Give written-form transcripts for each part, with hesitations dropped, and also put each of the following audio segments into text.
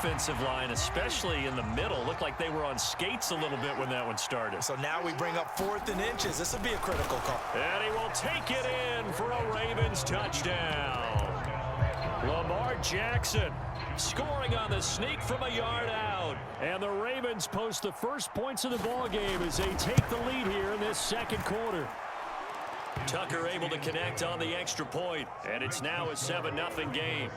offensive line, especially in the middle. Looked like they were on skates a little bit when that one started. So now we bring up 4th and inches. This will be a critical call. And he will take it in for a Ravens touchdown. Lamar Jackson scoring on the sneak from a yard out. And the Ravens post the first points of the ballgame as they take the lead here in this second quarter. Tucker able to connect on the extra point, and it's now a 7-0 game.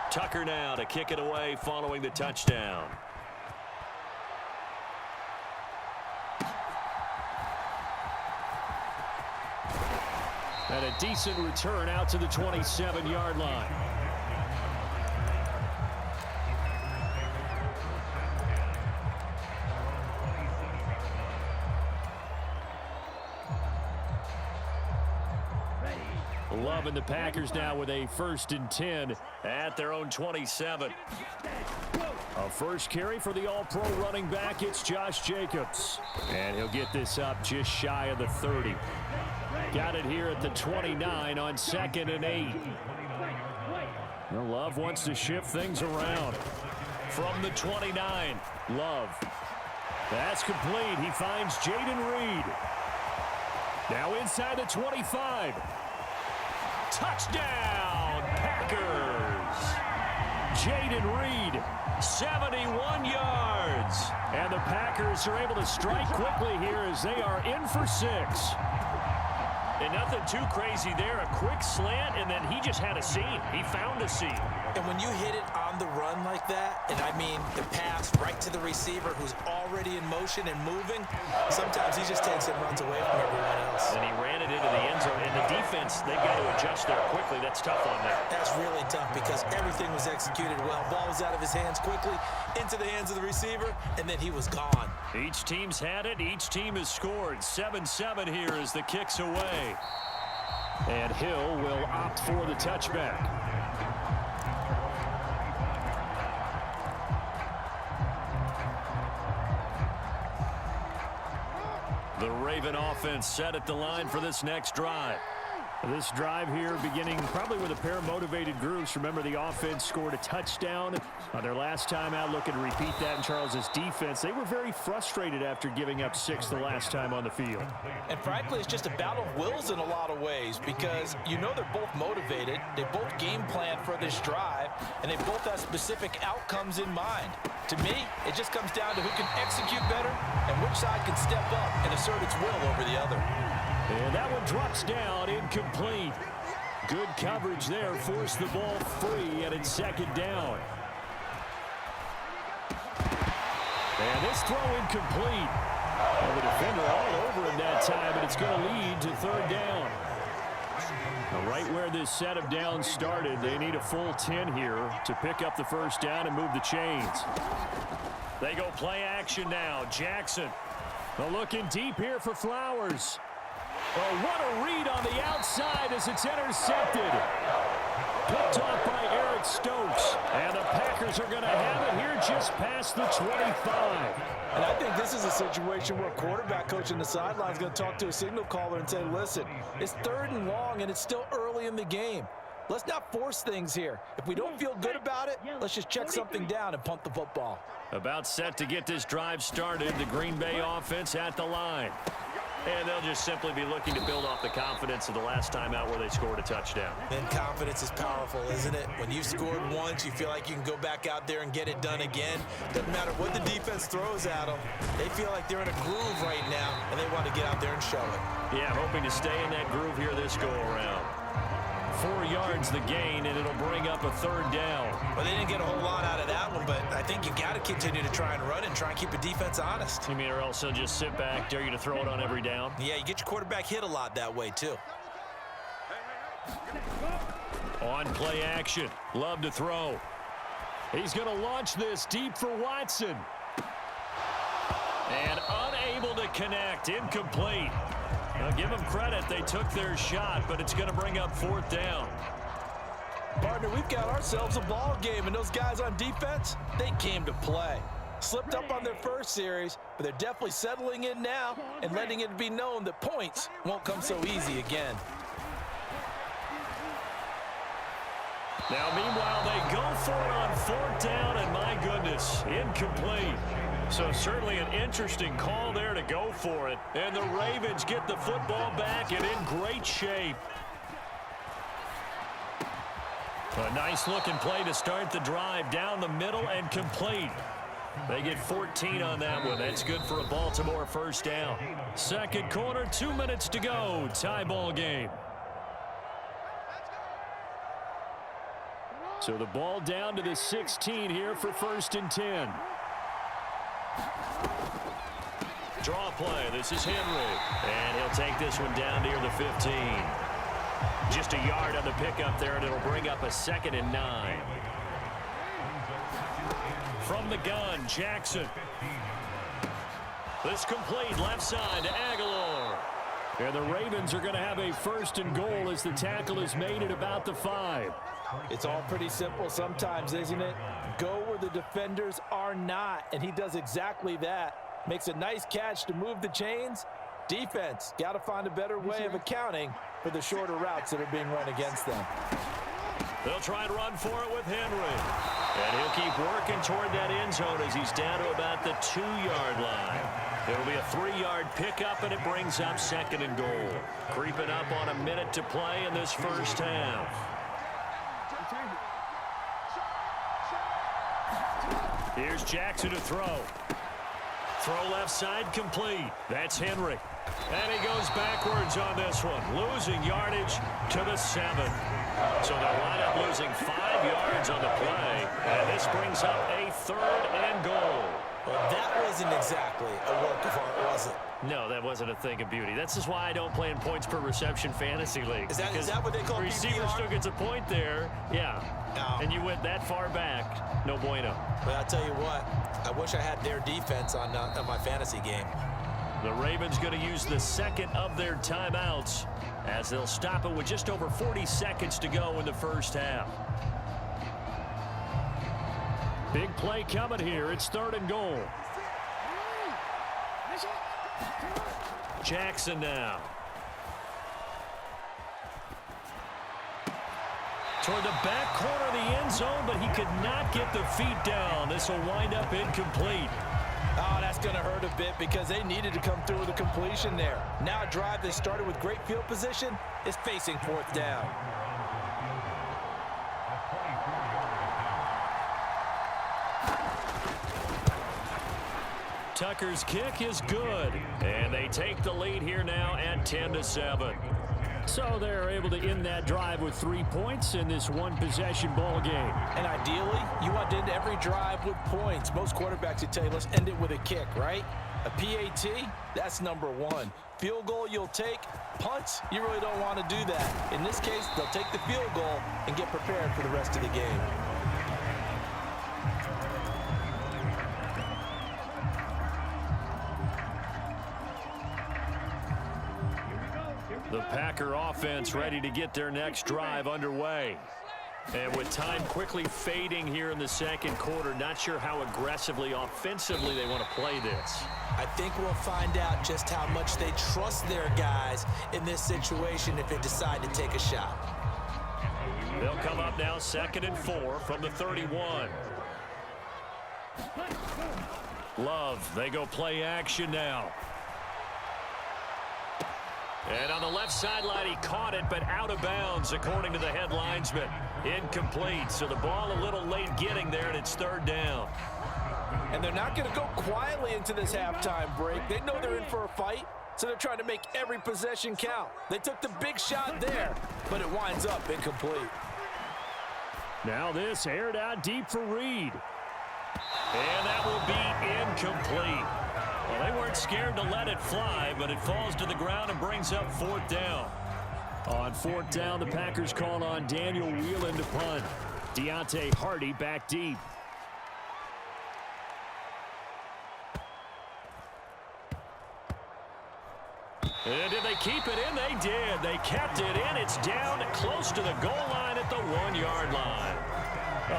Tucker now to kick it away following the touchdown. And a decent return out to the 27-yard line. Love and the Packers now with a 1st and 10 at their own 27. A first carry for the all-pro running back. It's Josh Jacobs. And he'll get this up just shy of the 30. Got it here at the 29 on 2nd and 8. Well, Love wants to shift things around. From the 29, Love. That's complete. He finds Jaden Reed. Now inside the 25. Touchdown, Packers. Jaden Reed, 71 yards. And the Packers are able to strike quickly here as they are in for 6. And nothing too crazy there. A quick slant, and then he just had a seam. He found a seam. And when you hit it on the run like that, and I mean the pass right to the receiver who's already in motion and moving, sometimes he just takes it and runs away from everyone else. And he ran it into the end zone. And the defense, they've got to adjust there quickly. That's tough on them. That's really tough because everything was executed well. Ball was out of his hands quickly, into the hands of the receiver, and then he was gone. Each team's had it. Each team has scored. 7-7 here as the kick's away. And Hill will opt for the touchback. The Raven offense set at the line for this next drive. This drive here beginning probably with a pair of motivated groups. Remember, the offense scored a touchdown on their last time out. Looking to repeat that in Charles's defense. They were very frustrated after giving up 6 the last time on the field. And frankly, it's just a battle of wills in a lot of ways because you know they're both motivated. They both game plan for this drive, and they both have specific outcomes in mind. To me, it just comes down to who can execute better and which side can step up and assert its will over the other. And that one drops down, incomplete. Good coverage there, forced the ball free, and it's 2nd down. And this throw incomplete. And the defender all over him that time, and it's going to lead to 3rd down. Now, right where this set of downs started, they need a full 10 here to pick up the 1st down and move the chains. They go play action now. Jackson. They're looking deep here for Flowers. Oh, what a read on the outside as it's intercepted. Picked off by Eric Stokes. And the Packers are going to have it here just past the 25. And I think this is a situation where a quarterback coach on the sideline is going to talk to a signal caller and say, listen, it's 3rd and long and it's still early in the game. Let's not force things here. If we don't feel good about it, let's just check something down and punt the football. About set to get this drive started. The Green Bay offense at the line. And they'll just simply be looking to build off the confidence of the last time out where they scored a touchdown. And confidence is powerful, isn't it? When you've scored once, you feel like you can go back out there and get it done again. Doesn't matter what the defense throws at them. They feel like they're in a groove right now, and they want to get out there and show it. Yeah, hoping to stay in that groove here this go-around. 4 yards the gain, and it'll bring up a 3rd down. Well, they didn't get a whole lot out of that one, but I think you got to continue to try and run and try and keep the defense honest. You mean, or else they'll just sit back, dare you to throw it on every down? Yeah, you get your quarterback hit a lot that way, too. On play action. Love to throw. He's going to launch this deep for Watson. And unable to connect. Incomplete. Now, give them credit. They took their shot, but it's going to bring up 4th down. Partner, we've got ourselves a ball game, and those guys on defense, they came to play. Slipped up on their first series, but they're definitely settling in now and letting it be known that points won't come so easy again. Now, meanwhile, they go for it on 4th down, and my goodness, incomplete. So certainly an interesting call there to go for it. And the Ravens get the football back and in great shape. A nice-looking play to start the drive down the middle and complete. They get 14 on that one. That's good for a Baltimore first down. Second quarter, 2 minutes to go. Tie ball game. So the ball down to the 16 here for 1st and 10. Draw play. This is Henry. And he'll take this one down near the 15. Just a yard on the pickup there, and it'll bring up a 2nd and 9. From the gun, Jackson. This complete left side to Aguilar. And the Ravens are going to have a 1st and goal as the tackle is made at about the 5. It's all pretty simple sometimes, isn't it? Go where the defenders are not, and he does exactly that. Makes a nice catch to move the chains. Defense, got to find a better way of accounting for the shorter routes that are being run against them. They'll try and run for it with Henry. And he'll keep working toward that end zone as he's down to about the 2-yard line. It'll be a 3-yard pickup, and it brings up 2nd and goal. Creeping up on a minute to play in this first half. Here's Jackson to throw. Throw left side complete. That's Henry. And he goes backwards on this one, losing yardage to the 7. So they'll wind up losing 5 yards on the play. And this brings up a 3rd and goal. Well, that wasn't exactly a work of art, was it? No, that wasn't a thing of beauty. That's just why I don't play in points per reception fantasy league. Is that what they call receiver PPR? still gets a point there. Yeah. No. And you went that far back. No bueno. But I'll tell you what, I wish I had their defense on my fantasy game. The Ravens going to use the 2nd of their timeouts as they'll stop it with just over 40 seconds to go in the first half. Big play coming here. It's 3rd and goal. Jackson now. Toward the back corner of the end zone, but he could not get the feet down. This will wind up incomplete. Oh, that's going to hurt a bit because they needed to come through with a completion there. Now a drive that started with great field position is facing 4th down. Tucker's kick is good, and they take the lead here now at 10-7. So they're able to end that drive with 3 points in this one-possession ball game. And ideally, you want to end every drive with points. Most quarterbacks would tell you, let's end it with a kick, right? A PAT, that's number 1. Field goal you'll take. Punts, you really don't want to do that. In this case, they'll take the field goal and get prepared for the rest of the game. The Packer offense ready to get their next drive underway. And with time quickly fading here in the second quarter, not sure how aggressively, offensively they want to play this. I think we'll find out just how much they trust their guys in this situation if they decide to take a shot. They'll come up now 2nd and 4 from the 31. Love, they go play action now. And on the left sideline, he caught it, but out of bounds, according to the head linesman. Incomplete, so the ball a little late getting there, and it's 3rd down. And they're not going to go quietly into this halftime break. They know they're in for a fight, so they're trying to make every possession count. They took the big shot there, but it winds up incomplete. Now this aired out deep for Reed. And that will be incomplete. Well, they weren't scared to let it fly, but it falls to the ground and brings up 4th down. On 4th down, the Packers call on Daniel Whelan to punt. Deontay Hardy back deep. And did they keep it in? They did. They kept it in. It's down close to the goal line at the 1-yard line.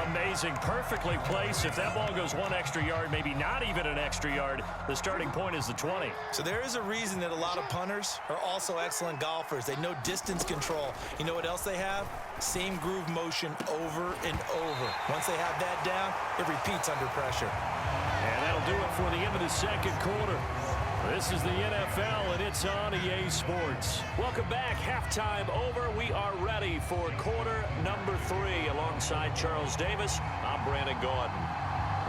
Amazing. Perfectly placed. If that ball goes one extra yard, maybe not even an extra yard, the starting point is the 20. So there is a reason that a lot of punters are also excellent golfers. They know distance control. You know what else they have? Same groove motion over and over. Once they have that down, it repeats under pressure. And that'll do it for the end of the second quarter. This is the NFL, and it's on EA Sports. Welcome back. Halftime over. We are ready for quarter number 3. Alongside Charles Davis, I'm Brandon Gordon.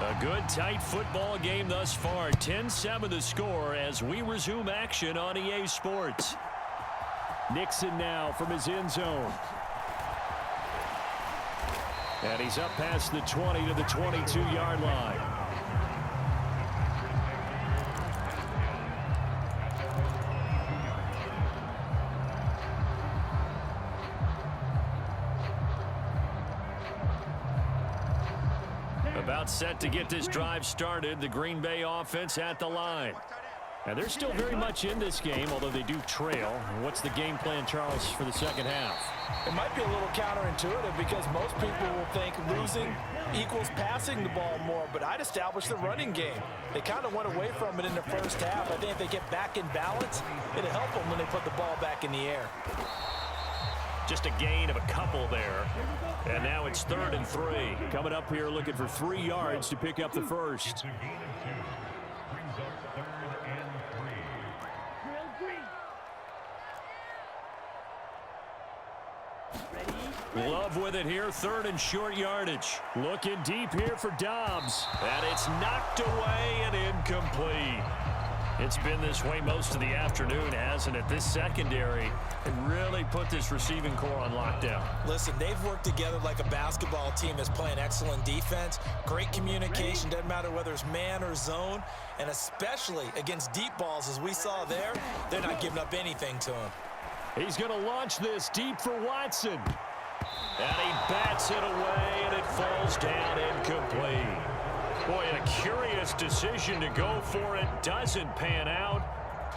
A good, tight football game thus far. 10-7 the score as we resume action on EA Sports. Nixon now from his end zone. And he's up past the 20 to the 22-yard line. About set to get this drive started. The Green Bay offense at the line. And they're still very much in this game, although they do trail. What's the game plan, Charles, for the second half? It might be a little counterintuitive because most people will think losing equals passing the ball more, but I'd establish the running game. They kind of went away from it in the first half. I think if they get back in balance, it'll help them when they put the ball back in the air. Just a gain of a couple there. And now it's 3rd and 3. Coming up here looking for 3 yards to pick up the first. Love with it here. 3rd and short yardage. Looking deep here for Dobbs. And it's knocked away and incomplete. It's been this way most of the afternoon, hasn't it? This secondary can really put this receiving core on lockdown. Listen, they've worked together like a basketball team that's playing excellent defense. Great communication, doesn't matter whether it's man or zone. And especially against deep balls, as we saw there, they're not giving up anything to him. He's going to launch this deep for Watson. And he bats it away, and it falls down incomplete. Boy, a curious decision to go for it. Doesn't pan out.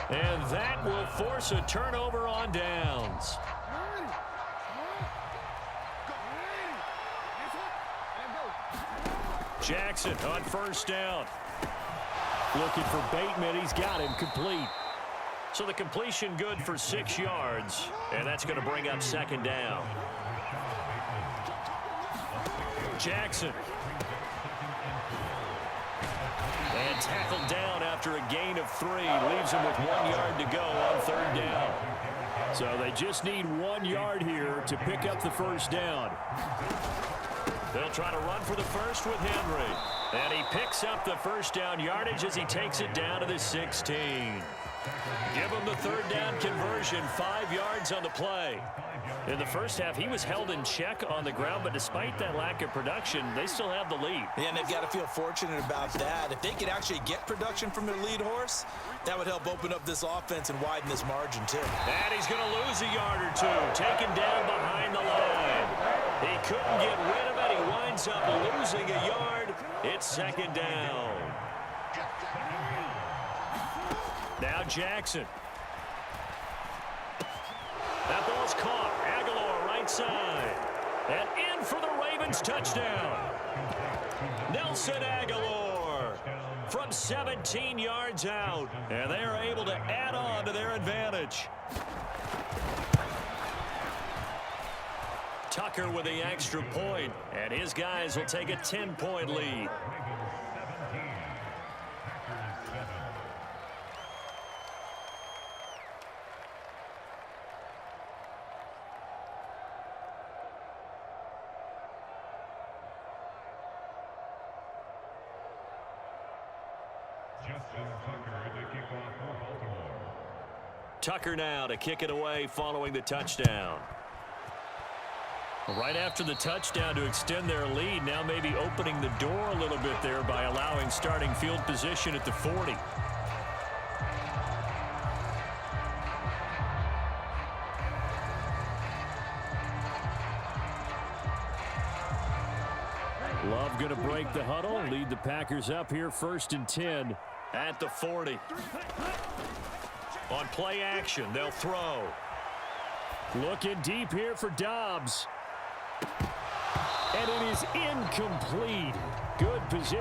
And that will force a turnover on downs. Jackson on first down. Looking for Bateman. He's got him complete. So the completion good for 6 yards. And that's going to bring up 2nd down. Jackson. And tackled down after a gain of 3. Leaves him with 1 yard to go on 3rd down. So they just need 1 yard here to pick up the first down. They'll try to run for the first with Henry. And he picks up the first down yardage as he takes it down to the 16. Give him the 3rd down conversion. 5 yards on the play. In the first half, he was held in check on the ground, but despite that lack of production, they still have the lead. Yeah, and they've got to feel fortunate about that. If they could actually get production from their lead horse, that would help open up this offense and widen this margin, too. And he's going to lose a yard or 2, taken down behind the line. He couldn't get rid of it. He winds up losing a yard. It's 2nd down. Now Jackson. That ball's caught. Aguilar right side. And in for the Ravens touchdown. Nelson Aguilar from 17 yards out. And they are able to add on to their advantage. Tucker with the extra point. And his guys will take a 10-point lead. Tucker now to kick it away following the touchdown. Right after the touchdown to extend their lead, now maybe opening the door a little bit there by allowing starting field position at the 40. Love going to break the huddle, lead the Packers up here 1st and 10 at the 40. On play action, they'll throw. Looking deep here for Dobbs. And it is incomplete. Good position.